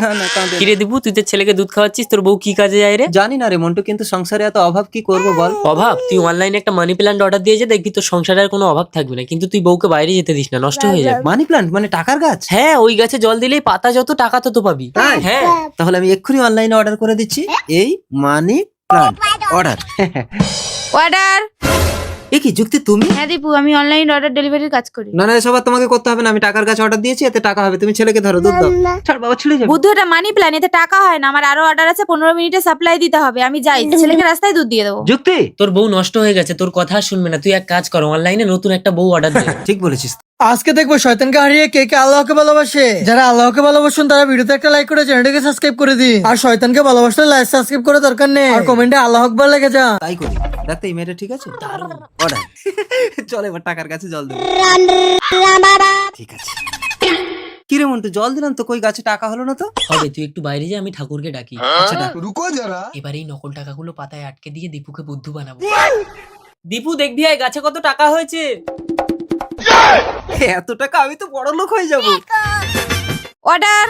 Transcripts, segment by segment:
না না কাঁদে না। কিরে দীপু, তুই তোর ছেলেকে দুধ খাওয়াচ্ছিস, তোর বউ কি কাজে যায় রে? জানি না রে মন্টু, কিন্তু সংসারে এত অভাব কি করবো বল। অভাব? তুই অনলাইনে একটা মানি প্ল্যান্ট অর্ডার দিয়েছে, দেখবি তোর সংসারের কোনো অভাব থাকবে না। কিন্তু তুই বউকে বাইরে যেতে দিস না, নষ্ট হয়ে যাবে। মানি প্ল্যান্ট মানে টাকার গাছ? হ্যাঁ, ওই গাছে জল দিলেই পাতা যত টাকা তত পাবি। তাই? হ্যাঁ। তাহলে আমি এক্ষুনি অনলাইনে অর্ডার করে দিচ্ছি এই মানি প্ল্যান্ট অর্ডার। অর্ডার। এ কি যুক্তি তুমি? হ্যাঁ দীপু, আমি অনলাইন অর্ডার ডেলিভারির কাজ করি। না না, এসব আর তোমাকে করতে হবে না, আমি টাকার গাছ অর্ডার দিয়েছি, এতে টাকা হবে। তুমি ছেলেকে ধরো, দুধ দাও। ছাড় বাবা, ছিঁড়ে যাবে। বুদ্ধু, এটা মানি প্ল্যান, এতে টাকা হয় না। আমার আরো অর্ডার আছে, 15 মিনিটে সাপ্লাই দিতে হবে। আমি যাই, ছেলেকে রাস্তায় দুধ দিয়ে দেবো। যুক্তি তোর বউ নষ্ট হয়ে গেছে, তোর কথা আর শুনবে না। তুই এক কাজ কর, অনলাইনে নতুন একটা বউ অর্ডার দে। ঠিক বলেছিস। আজকে দেখবো শয়তানকে হারিয়ে কে কে আল্লাহকে ভালোবাসে। যারা আল্লাহকে ভালোবাসুন তারা ভিডিওতে একটা লাইক করে চ্যানেলটাকে সাবস্ক্রাইব করে দিন। আর শয়তানকে ভালোবাসলে লাইক সাবস্ক্রাইব করে দরকার নেই, আর কমেন্টে আল্লাহ আকবার লেগে যা। তাই করি। দেখতে এই মেয়েটা ঠিক আছে? অর্ডার। চল এবার টাকার কাছে জল দেবো। ঠিক আছে। কিরে মন্টু, জল দিলাম তো, কই গাছে টাকা হলো না তো? হবে, তুই একটু বাইরে যা, আমি ঠাকুরকে ডাকি। আচ্ছা ডাক। এবার এই নকল টাকাগুলো পাতায় আটকে দিয়ে দীপুকে বুদ্ধু বানাবো। দীপু দেখবি এই গাছে কত টাকা হয়েছে। এত টাকা, আমি তো বড় লোক হয়ে যাবো। অর্ডার।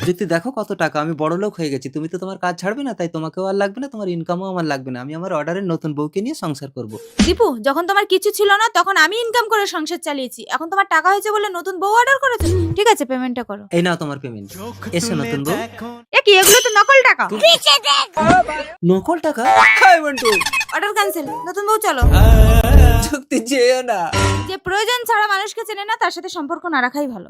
যদি দেখো কত টাকা, আমি বড় লোক হয়ে গেছি। তুমি তো তোমার কাজ ছাড়বে না, তাই তোমাকেও আর লাগবে না, তোমার ইনকামও আমার লাগবে না। আমি আমার অর্ডারের নতুন বউকে নিয়ে সংসার করব। দীপু, যখন তোমার কিছু ছিল না তখন আমি ইনকাম করে সংসার চালিয়েছি। এখন তোমার টাকা হয়েছে বলে নতুন বউ অর্ডার করেছো। ঠিক আছে, পেমেন্টটা করো। এই নাও তোমার পেমেন্ট। এসো নতুন বউ। এ কি, এগুলো তো নকল টাকা। নকল টাকা? Hi Montu, order cancel. নতুন বউ চলো। যুক্তি যেও না। যে প্রয়োজন ছাড়া মানুষকে চেনে না, তার সাথে সম্পর্ক না রাখাই ভালো।